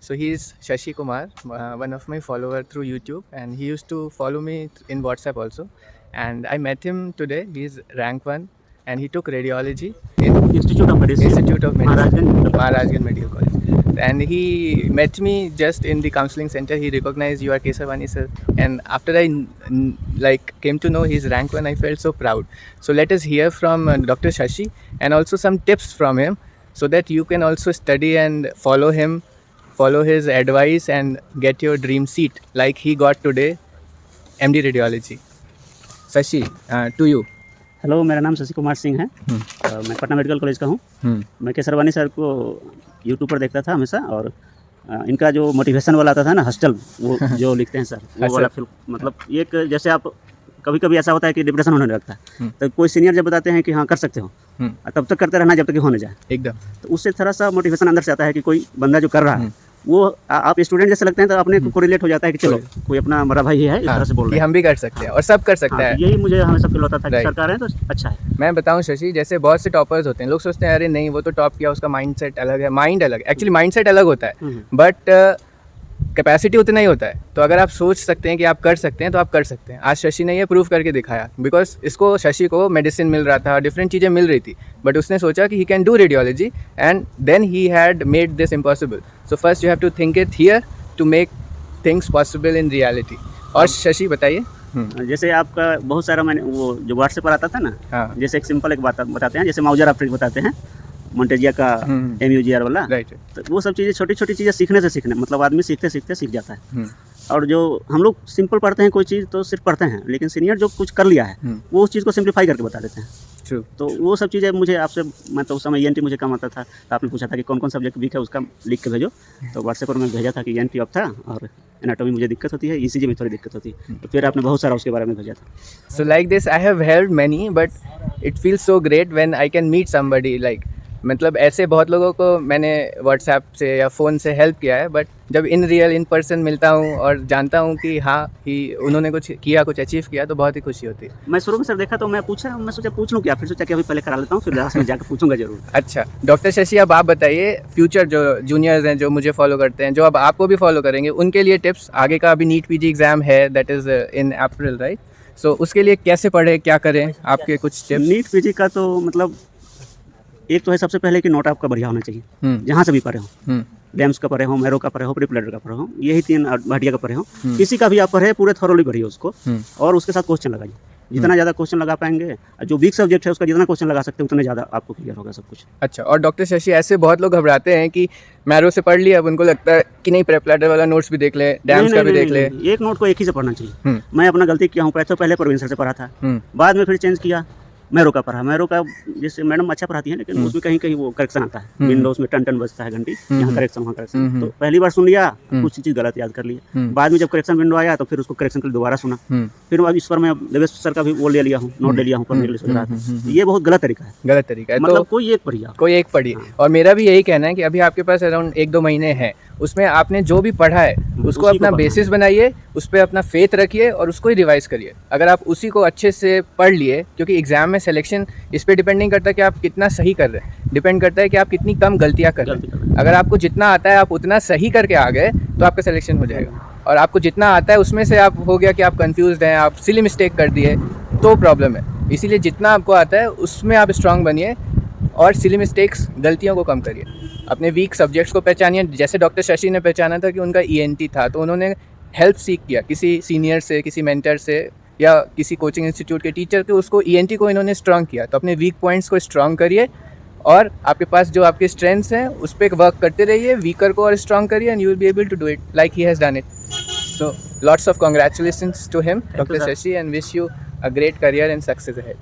So he is Shashi Kumar, one of my follower through YouTube, and he used to follow me in WhatsApp also. And I met him today. He is rank 1 and he took radiology in Institute of Medicine, Institute of Medicine, Maharajganj. Medical College. And he met me just in the counseling center. He recognized you are Kesavani sir. And after I came to know his rank 1, I felt so proud. So let us hear from Dr. Shashi and also some tips from him, so that you can also study and follow him, follow his advice and get your dream seat like he got today, MD Radiology. Shashi, to you. Hello, मेरा नाम शशि कुमार सिंह है। मैं Patna medical college का हूँ। मैं Kesarwani sir को YouTube पर देखता था हमेशा, और इनका जो मोटिवेशन वाला आता था ना, हॉस्टल, वो जो लिखते हैं सर, वो वाला फिल्म, मतलब एक जैसे आप कभी कभी ऐसा होता है कि डिप्रेशन होने लगता है, तो कोई सीनियर जब बताते हैं कि हाँ कर सकते हो, तब तक करते रहना जब तक कि हो न जाए एकदम। तो उससे थोड़ा सा मोटिवेशन अंदर से आता है कि कोई बंदा जो कर रहा है वो आप स्टूडेंट जैसे लगते हैं, तो अपने को रिलेट हो जाता है कि चलो कोई अपना हमारा भाई है, इस तरह से बोल रहे हैं, हम भी कर सकते हैं और सब कर सकते हैं। यही मुझे हमेशा फील होता था कि सरकार है तो अच्छा है। मैं बताऊं शशि, जैसे बहुत से टॉपर्स होते हैं, लोग सोचते हैं अरे नहीं वो तो टॉप किया, उसका माइंडसेट अलग है। माइंड अलग, एक्चुअली माइंडसेट अलग होता है, बट कैपेसिटी उतना ही होता है। तो अगर आप सोच सकते हैं कि आप कर सकते हैं तो आप कर सकते हैं। आज शशि ने ये प्रूव करके दिखाया, बिकॉज इसको, शशि को मेडिसिन मिल रहा था, डिफरेंट चीज़ें मिल रही थी, बट उसने सोचा कि he can do radiology and then he had made this impossible. So first you have to think it here to make things possible in reality. और शशि बताइए। जैसे आपका बहुत सारा, मैंने वो जो व्हाट्सएप पर आता था ना, जैसे एक सिंपल एक बात बताते हैं, जैसे माउजर अफ्रीक बताते हैं, मोन्टेजिया का MUGR वाला, तो वो सब चीज़ें, छोटी छोटी चीज़ें सीखने से सीखने, मतलब आदमी सीखते सीखते सीख जाता है। और जो हम लोग सिंपल पढ़ते हैं कोई चीज़ तो सिर्फ पढ़ते हैं, लेकिन सीनियर जो कुछ कर लिया है वो उस चीज़ को सिंप्लीफाई करके बता देते हैं। तो वो सब चीज़ें मुझे आपसे, मैं तो उस समय ENT मुझे कम आता था, तो आपने पूछा था कि कौन कौन सब्जेक्ट वीक है उसका लिख के भेजो, तो व्हाट्सएप पर मैं भेजा था कि ENT ऑफ था और एनाटॉमी मुझे दिक्कत होती है, ECG में थोड़ी दिक्कत होती है, तो फिर आपने बहुत सारा उसके बारे में भेजा था। So like this I have held many, but it feels so great when I can meet somebody like, मतलब ऐसे बहुत लोगों को मैंने व्हाट्सएप से या फ़ोन से हेल्प किया है, बट जब इन रियल इन पर्सन मिलता हूँ और जानता हूँ कि हाँ ही उन्होंने कुछ किया, कुछ अचीव किया, तो बहुत ही खुशी होती है। मैं शुरू में सर देखा तो मैं सोचा पूछ लूँ क्या, फिर सोचा कि अभी पहले करा लेता हूँ, फिर लास्ट में जाकर पूछूंगा जरूर। अच्छा डॉक्टर शशि, अब आप बताइए, फ्यूचर जो जूनियर्स हैं जो मुझे फॉलो करते हैं, जो अब आपको भी फॉलो करेंगे, उनके लिए टिप्स। आगे का अभी नीट PG एग्ज़ाम है, that is in April, right? So उसके लिए कैसे पढ़े, क्या करें, आपके कुछ टिप्स? नीट PG का तो मतलब एक तो है सबसे पहले कि नोट आपका बढ़िया होना चाहिए, जहाँ से भी पढ़े हो, डेम्स का पढ़े हो, मैरो का पढ़े हो, प्रीप्लेडर का पढ़े हो, यही 3 भाटिया का पढ़े हो, किसी का भी आप पढ़े पूरे थॉरोली पढ़िए उसको, और उसके साथ क्वेश्चन लगाइए। जितना ज़्यादा क्वेश्चन लगा पाएंगे, जो वीक सब्जेक्ट है उसका जितना क्वेश्चन लगा सकते हैं उतना ज़्यादा आपको क्लियर होगा सब कुछ। अच्छा, और डॉक्टर शशि, ऐसे बहुत लोग घबराते हैं कि मैरो से पढ़ लिया, अब उनको लगता है कि नहीं प्रीप्लेडर वाला नोट्स भी देख ले, डैम्स का भी देख ले। एक नोट को एक ही से पढ़ना चाहिए। मैं अपना गलती किया हूँ, पहले प्रवीण सर से पढ़ा था, बाद में फिर चेंज किया, मैरो का पढ़ा। मैरो का जैसे मैडम अच्छा पढ़ाती है, लेकिन उसमें कहीं कहीं वो करेक्शन आता है, विंडोज में टन बजता है घंटी, यहाँ करेक्शन वहाँ करेक्शन, तो पहली बार सुन लिया, कुछ चीज़ गलत याद कर लिया, बाद में जब करेक्शन विंडो आया तो फिर उसको करेक्शन के लिए दोबारा सुना, फिर अब इस पर मैं देवेश सर का भी वो ले लिया हूँ, नोट ले लिया हूँ, पढ़ने के लिए सोच रहा था। ये बहुत गलत तरीका है, मतलब तो कोई एक पढ़िए, कोई एक पढ़िए। और मेरा भी यही कहना है कि अभी आपके पास अराउंड 1-2 महीने हैं, उसमें आपने जो भी पढ़ा है उसको अपना बेसिस बनाइए, उस पर अपना फेथ रखिए और उसको ही रिवाइज करिए। अगर आप उसी को अच्छे से पढ़ लिए, क्योंकि एग्जाम में सिलेक्शन इस पे डिपेंड नहीं करता कि आप कितना सही कर रहे हैं, डिपेंड करता है कि आप कितनी कम गलतियां कर रहे हैं। अगर आपको जितना आता है आप उतना सही करके आ गए तो आपका सिलेक्शन हो जाएगा, और आपको जितना आता है उसमें से आप हो गया कि आप कंफ्यूज्ड हैं, आप सिली मिस्टेक कर दिए, तो प्रॉब्लम है। इसीलिए जितना आपको आता है उसमें आप स्ट्रांग बनिए और सिली मिस्टेक्स, गलतियों को कम करिए। अपने वीक सब्जेक्ट्स को पहचानिए, जैसे डॉक्टर शशि ने पहचाना था कि उनका ENT था, तो उन्होंने हेल्प सीख किया किसी सीनियर से, किसी मेंटर से या किसी कोचिंग इंस्टीट्यूट के टीचर के, उसको ENT को इन्होंने स्ट्रांग किया। तो अपने वीक पॉइंट्स को स्ट्रांग करिए और आपके पास जो आपके स्ट्रेंथ्स हैं उस पर वर्क करते रहिए, वीकर को और स्ट्रांग करिए, and you will be able to do it like he has done it. So lots of congratulations to him, Dr. Shashi, and wish you a great career and success ahead.